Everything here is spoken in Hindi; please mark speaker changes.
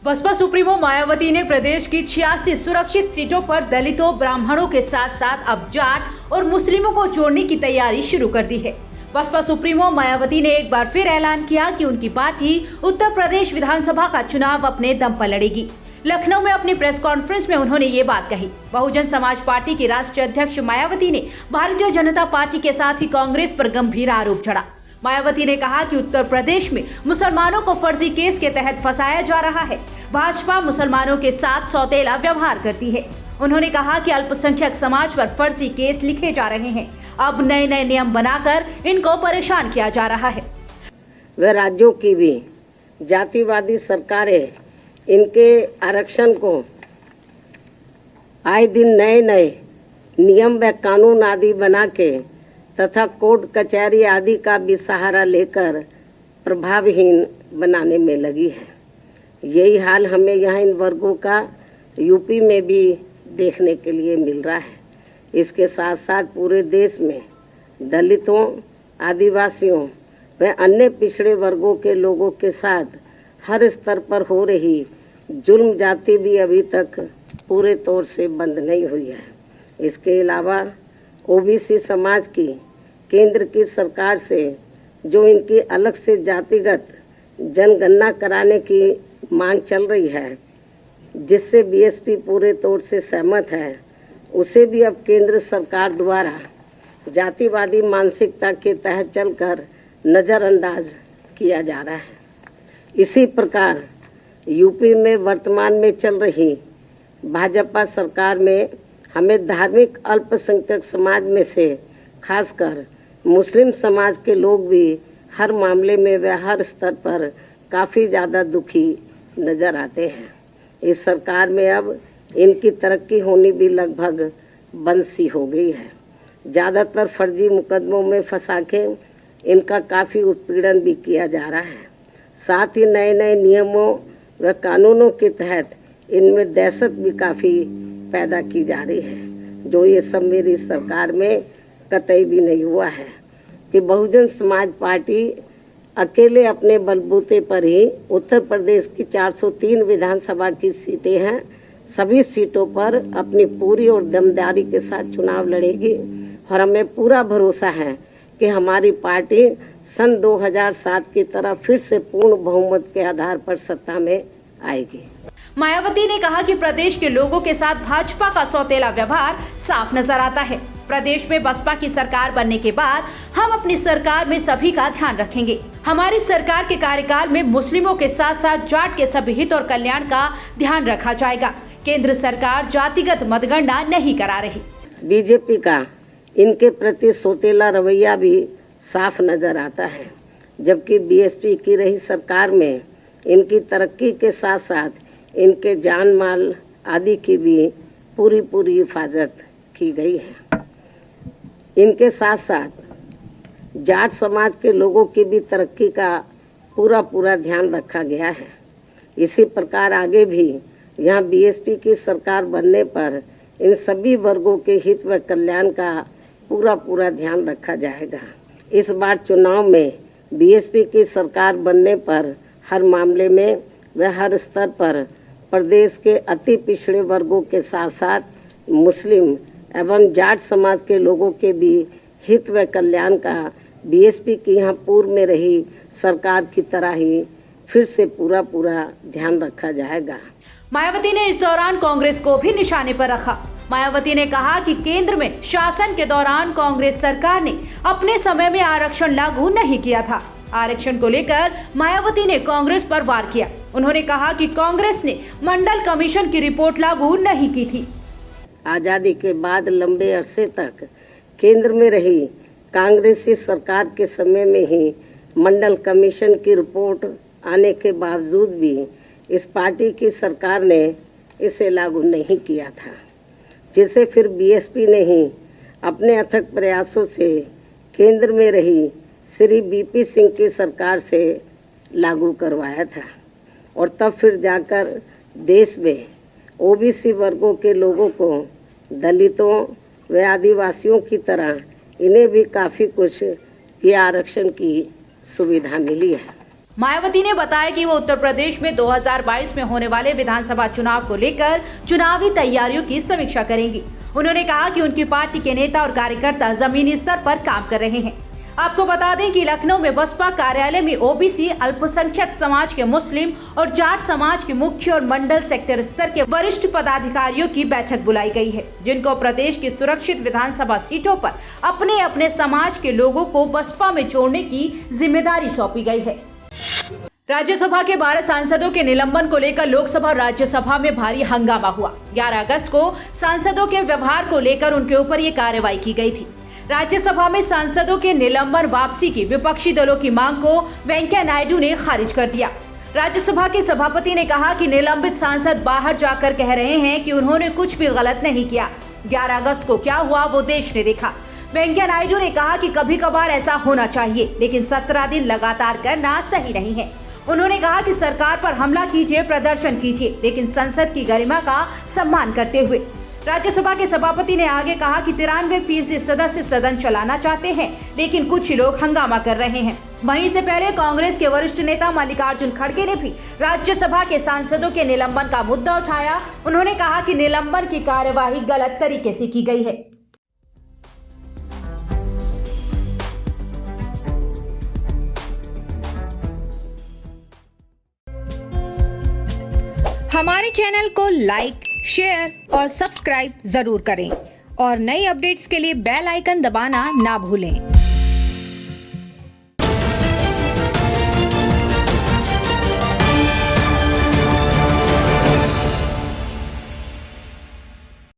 Speaker 1: बसपा सुप्रीमो मायावती ने प्रदेश की 86 सुरक्षित सीटों पर दलितों, ब्राह्मणों के साथ साथ अब जाट और मुस्लिमों को जोड़ने की तैयारी शुरू कर दी है। बसपा सुप्रीमो मायावती ने एक बार फिर ऐलान किया कि उनकी पार्टी उत्तर प्रदेश विधानसभा का चुनाव अपने दम पर लड़ेगी। लखनऊ में अपनी प्रेस कॉन्फ्रेंस में उन्होंने ये बात कही। बहुजन समाज पार्टी की राष्ट्रीय अध्यक्ष मायावती ने भारतीय जनता पार्टी के साथ ही कांग्रेस पर गंभीर आरोप चढ़ा। मायावती ने कहा कि उत्तर प्रदेश में मुसलमानों को फर्जी केस के तहत फंसाया जा रहा है। भाजपा मुसलमानों के साथ सौतेला व्यवहार करती है। उन्होंने कहा कि अल्पसंख्यक समाज पर फर्जी केस लिखे जा रहे हैं। अब नए नए नियम बनाकर इनको परेशान किया जा रहा है।
Speaker 2: वह राज्यों की भी जातिवादी सरकारें इनके आरक्षण को आए दिन नए नए नियम व कानून आदि बना के तथा कोर्ट कचहरी आदि का भी सहारा लेकर प्रभावहीन बनाने में लगी है। यही हाल हमें यहाँ इन वर्गों का यूपी में भी देखने के लिए मिल रहा है। इसके साथ साथ पूरे देश में दलितों, आदिवासियों व अन्य पिछड़े वर्गों के लोगों के साथ हर स्तर पर हो रही जुल्म जाति भी अभी तक पूरे तौर से बंद नहीं हुई है। इसके अलावा ओबीसी समाज की केंद्र की सरकार से जो इनकी अलग से जातिगत जनगणना कराने की मांग चल रही है, जिससे बीएसपी पूरे तौर से सहमत है, उसे भी अब केंद्र सरकार द्वारा जातिवादी मानसिकता के तहत चलकर नज़रअंदाज किया जा रहा है। इसी प्रकार यूपी में वर्तमान में चल रही भाजपा सरकार में हमें धार्मिक अल्पसंख्यक समाज में से खासकर मुस्लिम समाज के लोग भी हर मामले में व हर स्तर पर काफ़ी ज़्यादा दुखी नज़र आते हैं। इस सरकार में अब इनकी तरक्की होनी भी लगभग बंद सी हो गई है। ज़्यादातर फर्जी मुकदमों में फंसा के इनका काफ़ी उत्पीड़न भी किया जा रहा है। साथ ही नए नए नियमों व कानूनों के तहत इनमें दहशत भी काफ़ी पैदा की जा रही है, जो ये सब मेरी सरकार में कतई भी नहीं हुआ है कि बहुजन समाज पार्टी अकेले अपने बलबूते पर ही उत्तर प्रदेश की 403 विधानसभा की सीटें हैं, सभी सीटों पर अपनी पूरी और दमदारी के साथ चुनाव लड़ेगी और हमें पूरा भरोसा है कि हमारी पार्टी सन 2007 की तरह फिर से पूर्ण बहुमत के आधार पर सत्ता में आएगी।
Speaker 1: मायावती ने कहा कि प्रदेश के लोगों के साथ भाजपा का सौतेला व्यवहार साफ नजर आता है। प्रदेश में बसपा की सरकार बनने के बाद हम अपनी सरकार में सभी का ध्यान रखेंगे। हमारी सरकार के कार्यकाल में मुस्लिमों के साथ साथ जाट के सभी हित और कल्याण का ध्यान रखा जाएगा। केंद्र सरकार जातिगत मतगणना नहीं करा रही।
Speaker 2: बीजेपी का इनके प्रति सौतेला रवैया भी साफ नजर आता है, जबकि बीएसपी की रही सरकार में इनकी तरक्की के साथ साथ इनके जान माल आदि की भी पूरी हिफाजत की गई है। इनके साथ साथ जाट समाज के लोगों की भी तरक्की का पूरा ध्यान रखा गया है। इसी प्रकार आगे भी यहाँ बीएसपी की सरकार बनने पर इन सभी वर्गों के हित व कल्याण का पूरा ध्यान रखा जाएगा। इस बार चुनाव में बीएसपी की सरकार बनने पर हर मामले में व हर स्तर पर प्रदेश के अति पिछड़े वर्गों के साथ साथ मुस्लिम एवं जाट समाज के लोगों के भी हित व कल्याण का बीएसपी की यहाँ पूर्व में रही सरकार की तरह ही फिर से पूरा ध्यान रखा जाएगा।
Speaker 1: मायावती ने इस दौरान कांग्रेस को भी निशाने पर रखा। मायावती ने कहा कि केंद्र में शासन के दौरान कांग्रेस सरकार ने अपने समय में आरक्षण लागू नहीं किया था। आरक्षण को लेकर मायावती ने कांग्रेस पर वार किया। उन्होंने कहा कि कांग्रेस ने मंडल कमीशन की रिपोर्ट लागू नहीं की थी।
Speaker 2: आजादी के बाद लंबे अरसे तक केंद्र में रही कांग्रेसी सरकार के समय में ही मंडल कमीशन की रिपोर्ट आने के बावजूद भी इस पार्टी की सरकार ने इसे लागू नहीं किया था, जिसे फिर बीएसपी ने ही अपने अथक प्रयासों से केंद्र में रही श्री बीपी सिंह की सरकार से लागू करवाया था और तब फिर जाकर देश में ओबीसी वर्गों के लोगों को दलितों व आदिवासियों की तरह इन्हें भी काफ़ी कुछ ये आरक्षण की सुविधा मिली है।
Speaker 1: मायावती ने बताया कि वो उत्तर प्रदेश में 2022 में होने वाले विधानसभा चुनाव को लेकर चुनावी तैयारियों की समीक्षा करेंगी। उन्होंने कहा कि उनकी पार्टी के नेता और कार्यकर्ता जमीनी स्तर पर काम कर रहे हैं। आपको बता दें कि लखनऊ में बसपा कार्यालय में ओबीसी, अल्पसंख्यक समाज के, मुस्लिम और जाट समाज के मुख्य और मंडल सेक्टर स्तर के वरिष्ठ पदाधिकारियों की बैठक बुलाई गई है, जिनको प्रदेश की सुरक्षित विधानसभा सीटों पर अपने अपने समाज के लोगों को बसपा में जोड़ने की जिम्मेदारी सौंपी गई है। राज्यसभा के 12 सांसदों के निलंबन को लेकर लोकसभा और राज्यसभा में भारी हंगामा हुआ। 11 अगस्त को सांसदों के व्यवहार को लेकर उनके ऊपर ये कार्रवाई की गई थी। राज्यसभा में सांसदों के निलंबन वापसी की विपक्षी दलों की मांग को वेंकैया नायडू ने खारिज कर दिया। राज्यसभा के सभापति ने कहा कि निलंबित सांसद बाहर जाकर कह रहे हैं कि उन्होंने कुछ भी गलत नहीं किया। 11 अगस्त को क्या हुआ वो देश ने देखा। वेंकैया नायडू ने कहा कि कभी कभार ऐसा होना चाहिए, लेकिन 17 दिन लगातार करना सही नहीं है। उन्होंने कहा कि सरकार पर हमला कीजिए, प्रदर्शन कीजिए, लेकिन संसद की गरिमा का सम्मान करते हुए। राज्यसभा के सभापति ने आगे कहा कि 93% सदस्य सदन चलाना चाहते हैं, लेकिन कुछ लोग हंगामा कर रहे हैं। वहीं से पहले कांग्रेस के वरिष्ठ नेता मल्लिकार्जुन खड़गे ने भी राज्यसभा के सांसदों के निलंबन का मुद्दा उठाया। उन्होंने कहा कि निलंबन की कार्यवाही गलत तरीके से की गई है।
Speaker 3: हमारे चैनल को लाइक, शेयर और सब्सक्राइब जरूर करें और नई अपडेट्स के लिए बेल आइकन दबाना ना भूलें।